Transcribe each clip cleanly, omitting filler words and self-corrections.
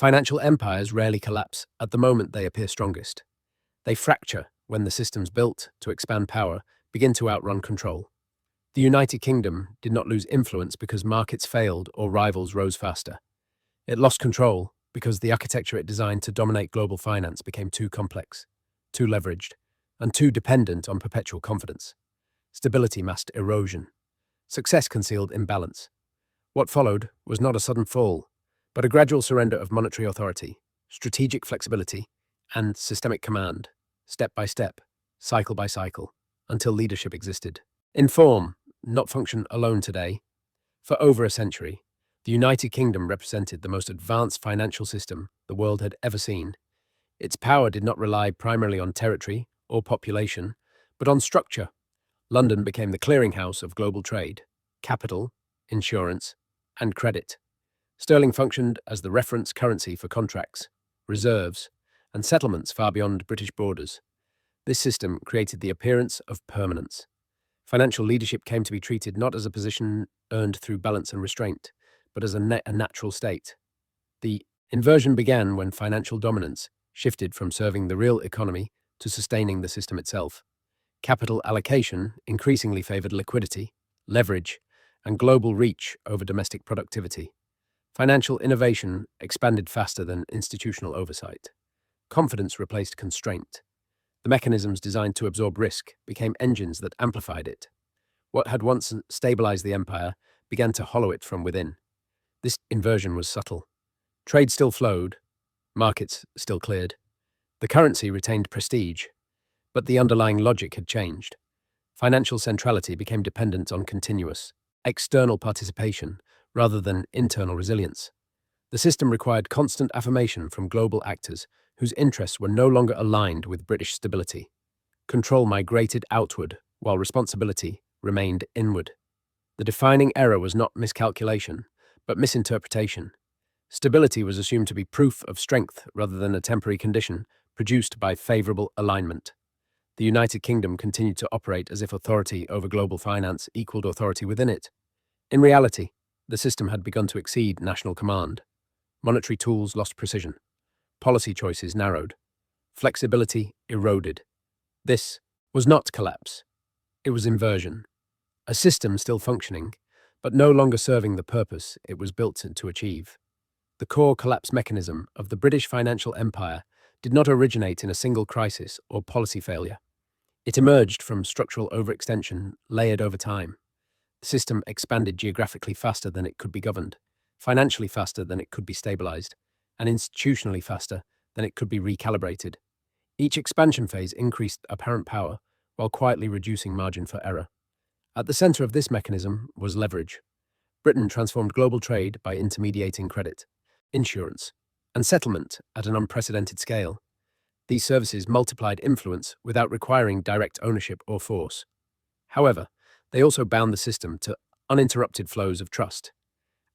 Financial empires rarely collapse at the moment they appear strongest. They fracture when the systems built to expand power begin to outrun control. The United Kingdom did not lose influence because markets failed or rivals rose faster. It lost control because the architecture it designed to dominate global finance became too complex, too leveraged, and too dependent on perpetual confidence. Stability masked erosion. Success concealed imbalance. What followed was not a sudden fall, but a gradual surrender of monetary authority, strategic flexibility, and systemic command, step by step, cycle by cycle, until leadership existed. In form, not function alone today. For over a century, the United Kingdom represented the most advanced financial system the world had ever seen. Its power did not rely primarily on territory or population, but on structure. London became the clearinghouse of global trade, capital, insurance, and credit. Sterling functioned as the reference currency for contracts, reserves, and settlements far beyond British borders. This system created the appearance of permanence. Financial leadership came to be treated not as a position earned through balance and restraint, but as a natural state. The inversion began when financial dominance shifted from serving the real economy to sustaining the system itself. Capital allocation increasingly favored liquidity, leverage, and global reach over domestic productivity. Financial innovation expanded faster than institutional oversight. Confidence replaced constraint. The mechanisms designed to absorb risk became engines that amplified it. What had once stabilized the empire began to hollow it from within. This inversion was subtle. Trade still flowed, markets still cleared. The currency retained prestige, but the underlying logic had changed. Financial centrality became dependent on continuous, external participation rather than internal resilience. The system required constant affirmation from global actors whose interests were no longer aligned with British stability. Control migrated outward, while responsibility remained inward. The defining error was not miscalculation, but misinterpretation. Stability was assumed to be proof of strength rather than a temporary condition produced by favorable alignment. The United Kingdom continued to operate as if authority over global finance equaled authority within it. In reality, the system had begun to exceed national command. Monetary tools lost precision. Policy choices narrowed. Flexibility eroded. This was not collapse. It was inversion. A system still functioning, but no longer serving the purpose it was built to achieve. The core collapse mechanism of the British financial empire did not originate in a single crisis or policy failure. It emerged from structural overextension layered over time. The system expanded geographically faster than it could be governed, financially faster than it could be stabilized, and institutionally faster than it could be recalibrated. Each expansion phase increased apparent power while quietly reducing margin for error. At the center of this mechanism was leverage. Britain transformed global trade by intermediating credit, insurance, and settlement at an unprecedented scale. These services multiplied influence without requiring direct ownership or force. However, they also bound the system to uninterrupted flows of trust.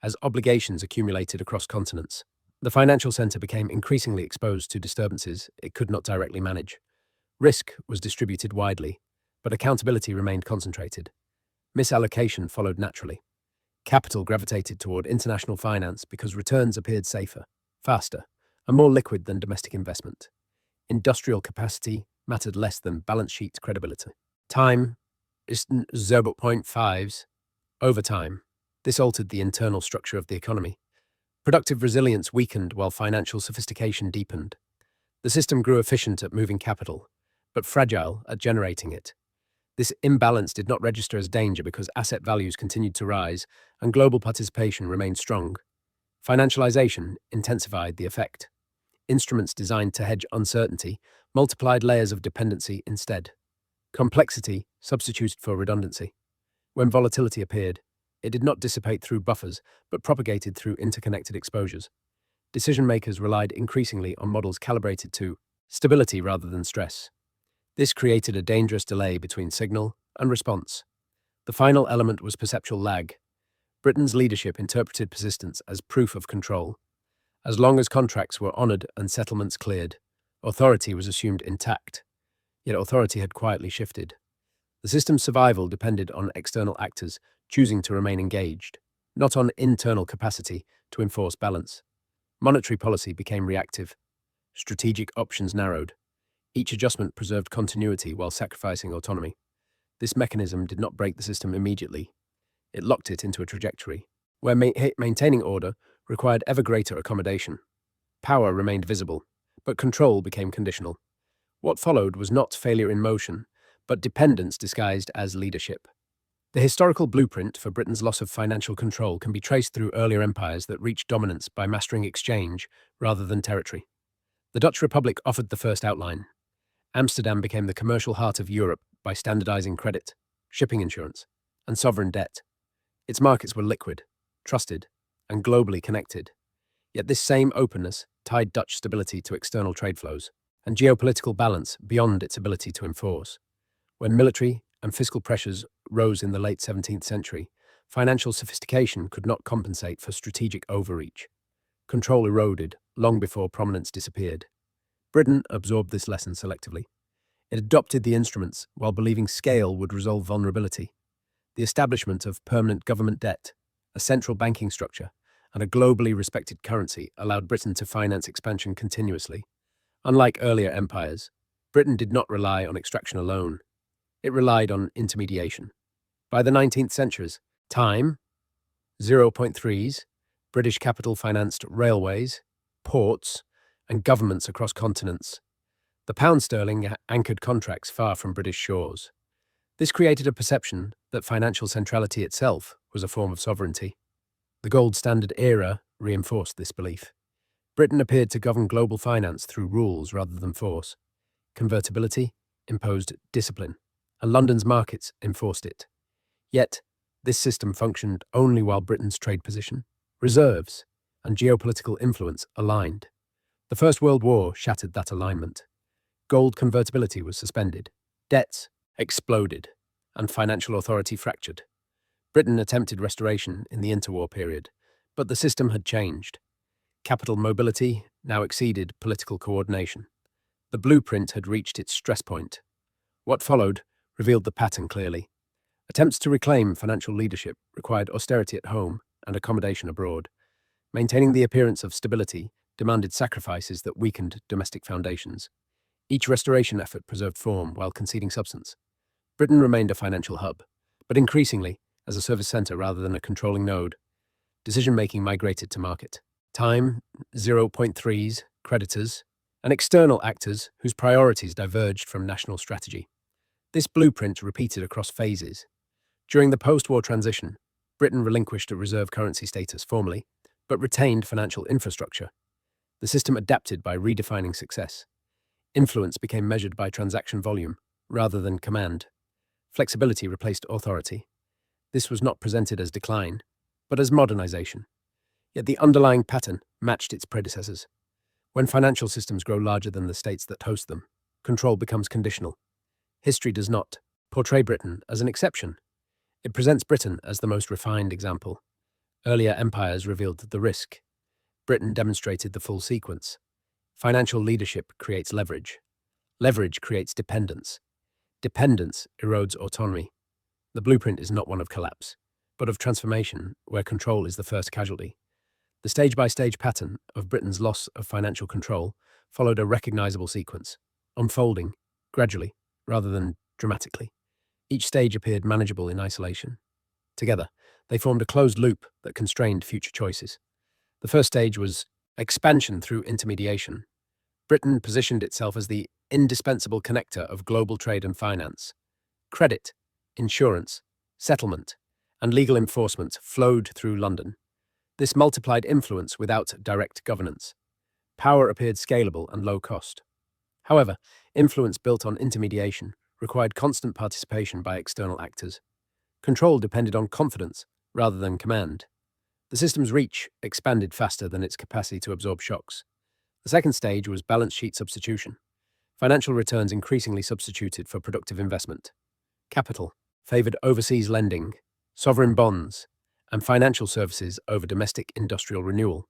As obligations accumulated across continents, the financial center became increasingly exposed to disturbances it could not directly manage. Risk was distributed widely, but accountability remained concentrated. Misallocation followed naturally. Capital gravitated toward international finance because returns appeared safer, faster, and more liquid than domestic investment. Industrial capacity mattered less than balance sheet credibility. Time is 0.5s. Over time, this altered the internal structure of the economy. Productive resilience weakened while financial sophistication deepened. The system grew efficient at moving capital, but fragile at generating it. This imbalance did not register as danger because asset values continued to rise and global participation remained strong. Financialization intensified the effect. Instruments designed to hedge uncertainty multiplied layers of dependency instead. Complexity substituted for redundancy. When volatility appeared, it did not dissipate through buffers, but propagated through interconnected exposures. Decision-makers relied increasingly on models calibrated to stability rather than stress. This created a dangerous delay between signal and response. The final element was perceptual lag. Britain's leadership interpreted persistence as proof of control. As long as contracts were honored and settlements cleared, authority was assumed intact. Yet authority had quietly shifted. The system's survival depended on external actors choosing to remain engaged, not on internal capacity to enforce balance. Monetary policy became reactive. Strategic options narrowed. Each adjustment preserved continuity while sacrificing autonomy. This mechanism did not break the system immediately. It locked it into a trajectory, where maintaining order required ever greater accommodation. Power remained visible, but control became conditional. What followed was not failure in motion, but dependence disguised as leadership. The historical blueprint for Britain's loss of financial control can be traced through earlier empires that reached dominance by mastering exchange rather than territory. The Dutch Republic offered the first outline. Amsterdam became the commercial heart of Europe by standardizing credit, shipping insurance, and sovereign debt. Its markets were liquid, trusted, and globally connected. Yet this same openness tied Dutch stability to external trade flows and geopolitical balance beyond its ability to enforce. When military and fiscal pressures rose in the late 17th century, financial sophistication could not compensate for strategic overreach. Control eroded long before prominence disappeared. Britain absorbed this lesson selectively. It adopted the instruments while believing scale would resolve vulnerability. The establishment of permanent government debt, a central banking structure, and a globally respected currency allowed Britain to finance expansion continuously. Unlike earlier empires, Britain did not rely on extraction alone. It relied on intermediation. By the 19th centuries, time, 0.3s, British capital financed railways, ports, and governments across continents. The pound sterling anchored contracts far from British shores. This created a perception that financial centrality itself was a form of sovereignty. The gold standard era reinforced this belief. Britain appeared to govern global finance through rules rather than force. Convertibility imposed discipline, and London's markets enforced it. Yet, this system functioned only while Britain's trade position, reserves, and geopolitical influence aligned. The First World War shattered that alignment. Gold convertibility was suspended, debts exploded, and financial authority fractured. Britain attempted restoration in the interwar period, but the system had changed. Capital mobility now exceeded political coordination. The blueprint had reached its stress point. What followed revealed the pattern clearly. Attempts to reclaim financial leadership required austerity at home and accommodation abroad. Maintaining the appearance of stability demanded sacrifices that weakened domestic foundations. Each restoration effort preserved form while conceding substance. Britain remained a financial hub, but increasingly as a service centre rather than a controlling node. Decision-making migrated to market. Time, 0.3s, creditors, and external actors whose priorities diverged from national strategy. This blueprint repeated across phases. During the post-war transition, Britain relinquished a reserve currency status formally, but retained financial infrastructure. The system adapted by redefining success. Influence became measured by transaction volume, rather than command. Flexibility replaced authority. This was not presented as decline, but as modernization. Yet the underlying pattern matched its predecessors. When financial systems grow larger than the states that host them, control becomes conditional. History does not portray Britain as an exception. It presents Britain as the most refined example. Earlier empires revealed the risk. Britain demonstrated the full sequence. Financial leadership creates leverage. Leverage creates dependence. Dependence erodes autonomy. The blueprint is not one of collapse, but of transformation, where control is the first casualty. The stage-by-stage pattern of Britain's loss of financial control followed a recognizable sequence, unfolding gradually rather than dramatically. Each stage appeared manageable in isolation. Together, they formed a closed loop that constrained future choices. The first stage was expansion through intermediation. Britain positioned itself as the indispensable connector of global trade and finance. Credit, insurance, settlement, and legal enforcement flowed through London. This multiplied influence without direct governance. Power appeared scalable and low cost. However, influence built on intermediation required constant participation by external actors. Control depended on confidence rather than command. The system's reach expanded faster than its capacity to absorb shocks. The second stage was balance sheet substitution. Financial returns increasingly substituted for productive investment. Capital favored overseas lending, sovereign bonds, and financial services over domestic industrial renewal.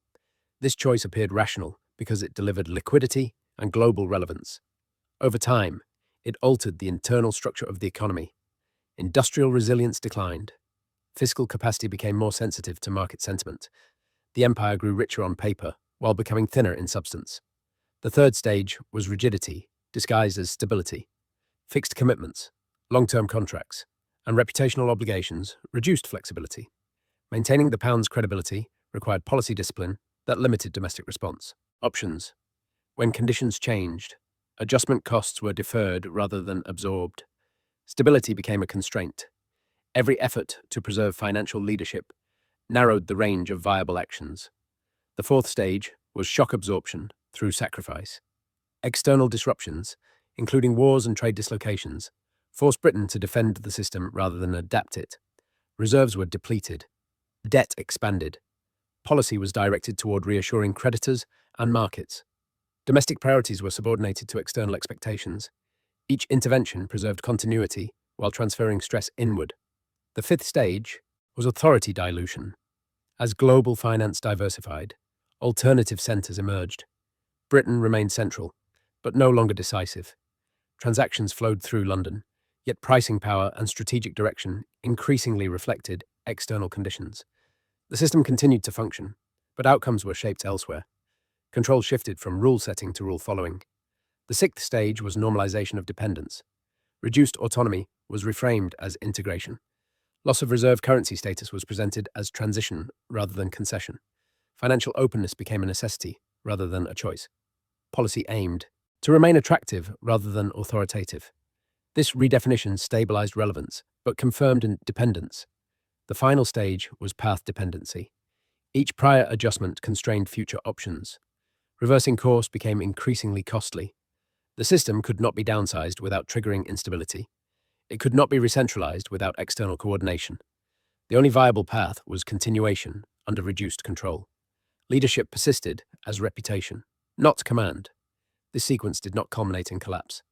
This choice appeared rational because it delivered liquidity and global relevance. Over time, it altered the internal structure of the economy. Industrial resilience declined. Fiscal capacity became more sensitive to market sentiment. The empire grew richer on paper, while becoming thinner in substance. The third stage was rigidity, disguised as stability. Fixed commitments, long-term contracts, and reputational obligations reduced flexibility. Maintaining the pound's credibility required policy discipline that limited domestic response. Options. When conditions changed, adjustment costs were deferred rather than absorbed. Stability became a constraint. Every effort to preserve financial leadership narrowed the range of viable actions. The fourth stage was shock absorption through sacrifice. External disruptions, including wars and trade dislocations, forced Britain to defend the system rather than adapt it. Reserves were depleted. Debt expanded. Policy was directed toward reassuring creditors and markets. Domestic priorities were subordinated to external expectations. Each intervention preserved continuity while transferring stress inward. The fifth stage was authority dilution. As global finance diversified, alternative centres emerged. Britain remained central, but no longer decisive. Transactions flowed through London, yet pricing power and strategic direction increasingly reflected external conditions. The system continued to function, but outcomes were shaped elsewhere. Control shifted from rule setting to rule following. The sixth stage was normalization of dependence. Reduced autonomy was reframed as integration. Loss of reserve currency status was presented as transition rather than concession. Financial openness became a necessity rather than a choice. Policy aimed to remain attractive rather than authoritative. This redefinition stabilized relevance, but confirmed dependence. The final stage was path dependency. Each prior adjustment constrained future options. Reversing course became increasingly costly. The system could not be downsized without triggering instability. It could not be recentralized without external coordination. The only viable path was continuation under reduced control. Leadership persisted as reputation, not command. This sequence did not culminate in collapse.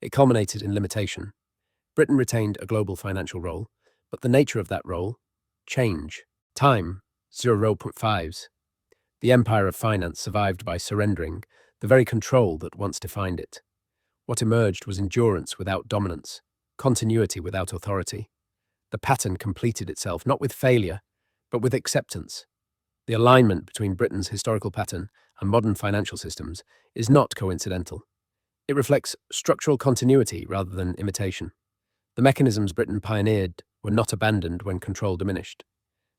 It culminated in limitation. Britain retained a global financial role, but the nature of that role, change. Time, 0.5s. The empire of finance survived by surrendering the very control that once defined it. What emerged was endurance without dominance, continuity without authority. The pattern completed itself not with failure, but with acceptance. The alignment between Britain's historical pattern and modern financial systems is not coincidental. It reflects structural continuity rather than imitation. The mechanisms Britain pioneered were not abandoned when control diminished.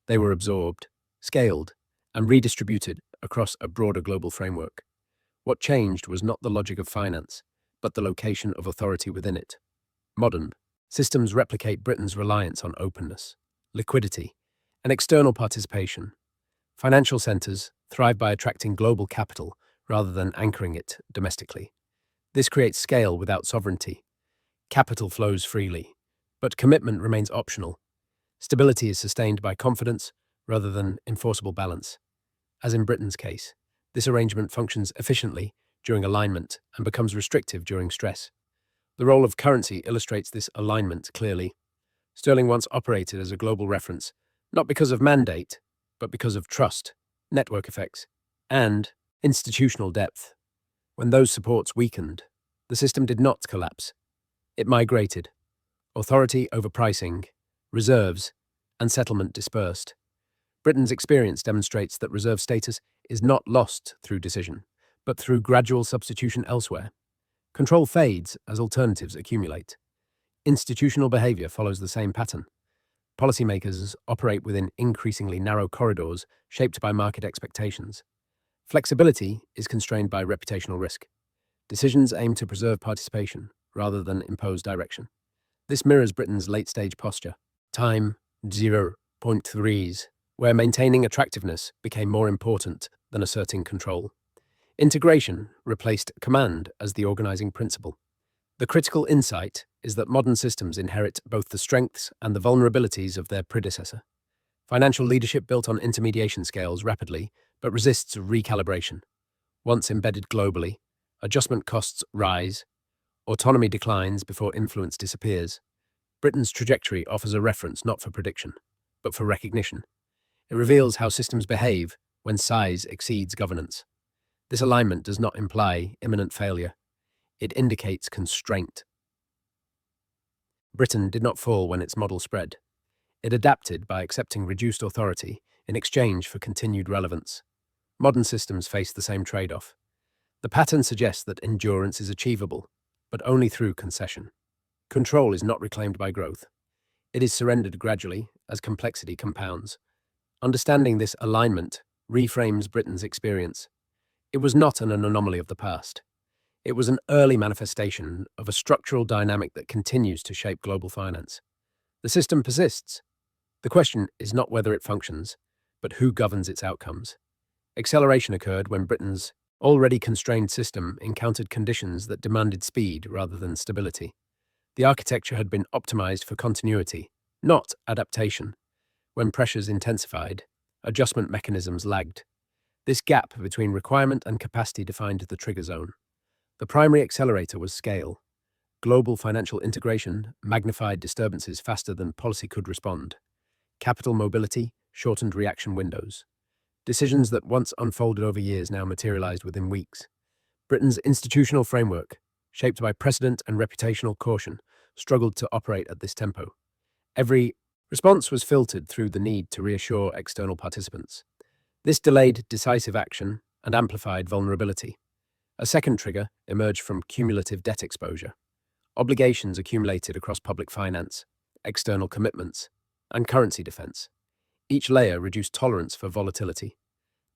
They were absorbed, scaled, and redistributed across a broader global framework. What changed was not the logic of finance, but the location of authority within it. Modern systems replicate Britain's reliance on openness, liquidity, and external participation. Financial centres thrive by attracting global capital rather than anchoring it domestically. This creates scale without sovereignty. Capital flows freely, but commitment remains optional. Stability is sustained by confidence rather than enforceable balance. As in Britain's case, this arrangement functions efficiently during alignment and becomes restrictive during stress. The role of currency illustrates this alignment clearly. Sterling once operated as a global reference, not because of mandate, but because of trust, network effects, and institutional depth. When those supports weakened, the system did not collapse. It migrated. Authority over pricing, reserves, and settlement dispersed. Britain's experience demonstrates that reserve status is not lost through decision, but through gradual substitution elsewhere. Control fades as alternatives accumulate. Institutional behavior follows the same pattern. Policymakers operate within increasingly narrow corridors shaped by market expectations. Flexibility is constrained by reputational risk. Decisions aim to preserve participation rather than impose direction. This mirrors Britain's late-stage posture. Time, 0.3s, where maintaining attractiveness became more important than asserting control. Integration replaced command as the organizing principle. The critical insight is that modern systems inherit both the strengths and the vulnerabilities of their predecessor. Financial leadership built on intermediation scales rapidly, but resists recalibration. Once embedded globally, adjustment costs rise, autonomy declines before influence disappears. Britain's trajectory offers a reference not for prediction, but for recognition. It reveals how systems behave when size exceeds governance. This alignment does not imply imminent failure. It indicates constraint. Britain did not fall when its model spread. It adapted by accepting reduced authority in exchange for continued relevance. Modern systems face the same trade-off. The pattern suggests that endurance is achievable, but only through concession. Control is not reclaimed by growth. It is surrendered gradually as complexity compounds. Understanding this alignment reframes Britain's experience. It was not an anomaly of the past. It was an early manifestation of a structural dynamic that continues to shape global finance. The system persists. The question is not whether it functions, but who governs its outcomes. Acceleration occurred when Britain's already constrained system encountered conditions that demanded speed rather than stability. The architecture had been optimized for continuity, not adaptation. When pressures intensified, adjustment mechanisms lagged. This gap between requirement and capacity defined the trigger zone. The primary accelerator was scale. Global financial integration magnified disturbances faster than policy could respond. Capital mobility shortened reaction windows. Decisions that once unfolded over years now materialized within weeks. Britain's institutional framework, shaped by precedent and reputational caution, struggled to operate at this tempo. Every response was filtered through the need to reassure external participants. This delayed decisive action and amplified vulnerability. A second trigger emerged from cumulative debt exposure. Obligations accumulated across public finance, external commitments, and currency defense. Each layer reduced tolerance for volatility.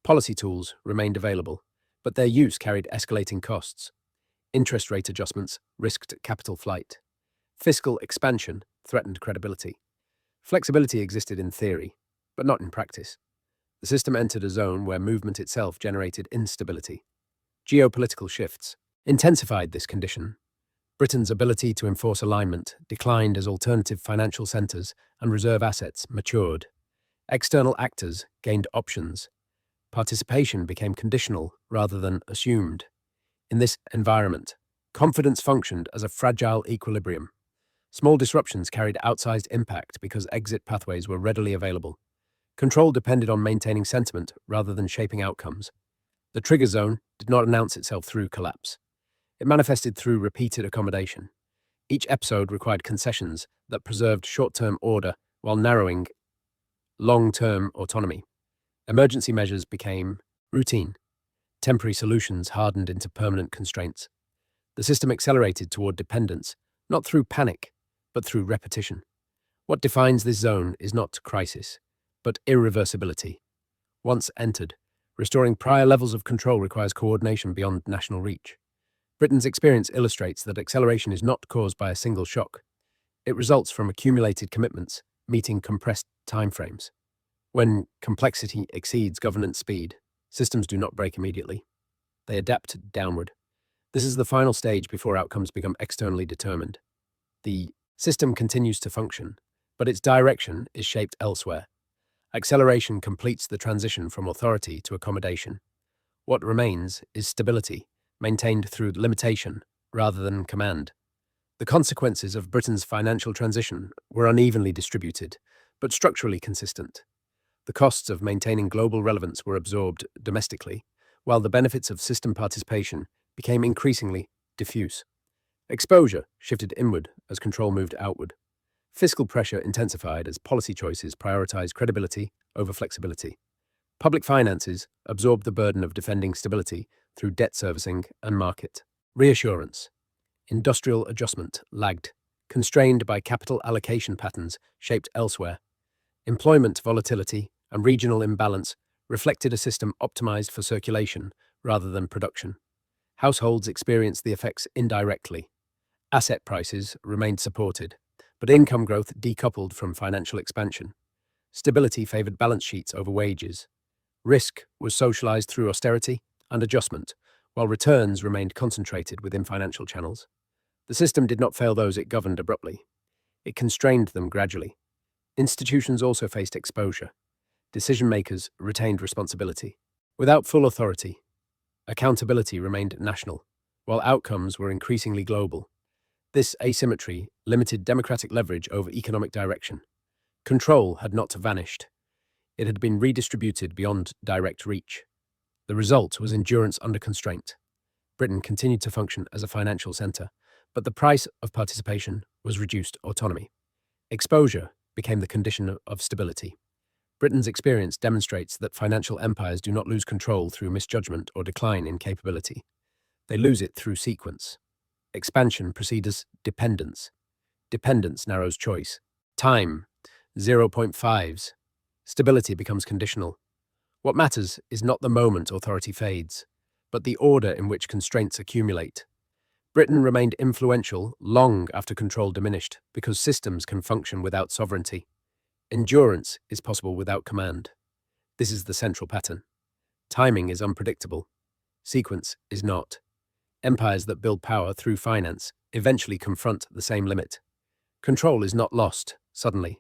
Policy tools remained available, but their use carried escalating costs. Interest rate adjustments risked capital flight. Fiscal expansion threatened credibility. Flexibility existed in theory, but not in practice. The system entered a zone where movement itself generated instability. Geopolitical shifts intensified this condition. Britain's ability to enforce alignment declined as alternative financial centres and reserve assets matured. External actors gained options. Participation became conditional rather than assumed. In this environment, confidence functioned as a fragile equilibrium. Small disruptions carried outsized impact because exit pathways were readily available. Control depended on maintaining sentiment rather than shaping outcomes. The trigger zone did not announce itself through collapse. It manifested through repeated accommodation. Each episode required concessions that preserved short-term order while narrowing long-term autonomy. Emergency measures became routine. Temporary solutions hardened into permanent constraints. The system accelerated toward dependence, not through panic, but through repetition. What defines this zone is not crisis, but irreversibility. Once entered, restoring prior levels of control requires coordination beyond national reach. Britain's experience illustrates that acceleration is not caused by a single shock. It results from accumulated commitments meeting compressed timeframes. When complexity exceeds governance speed, systems do not break immediately. They adapt downward. This is the final stage before outcomes become externally determined. The system continues to function, but its direction is shaped elsewhere. Acceleration completes the transition from authority to accommodation. What remains is stability, maintained through limitation rather than command. The consequences of Britain's financial transition were unevenly distributed, but structurally consistent. The costs of maintaining global relevance were absorbed domestically, while the benefits of system participation became increasingly diffuse. Exposure shifted inward as control moved outward. Fiscal pressure intensified as policy choices prioritized credibility over flexibility. Public finances absorbed the burden of defending stability through debt servicing and market reassurance. Industrial adjustment lagged, constrained by capital allocation patterns shaped elsewhere. Employment volatility and regional imbalance reflected a system optimized for circulation rather than production. Households experienced the effects indirectly. Asset prices remained supported, but income growth decoupled from financial expansion. Stability favored balance sheets over wages. Risk was socialized through austerity and adjustment, while returns remained concentrated within financial channels. The system did not fail those it governed abruptly. It constrained them gradually. Institutions also faced exposure. Decision-makers retained responsibility. Without full authority, accountability remained national, while outcomes were increasingly global. This asymmetry limited democratic leverage over economic direction. Control had not vanished. It had been redistributed beyond direct reach. The result was endurance under constraint. Britain continued to function as a financial centre, but the price of participation was reduced autonomy. Exposure became the condition of stability. Britain's experience demonstrates that financial empires do not lose control through misjudgment or decline in capability. They lose it through sequence. Expansion precedes dependence. Dependence narrows choice. Time, 0.5s. Stability becomes conditional. What matters is not the moment authority fades, but the order in which constraints accumulate. Britain remained influential long after control diminished because systems can function without sovereignty. Endurance is possible without command. This is the central pattern. Timing is unpredictable. Sequence is not. Empires that build power through finance eventually confront the same limit. Control is not lost suddenly.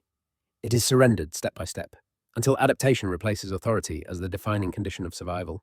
It is surrendered step by step, until adaptation replaces authority as the defining condition of survival.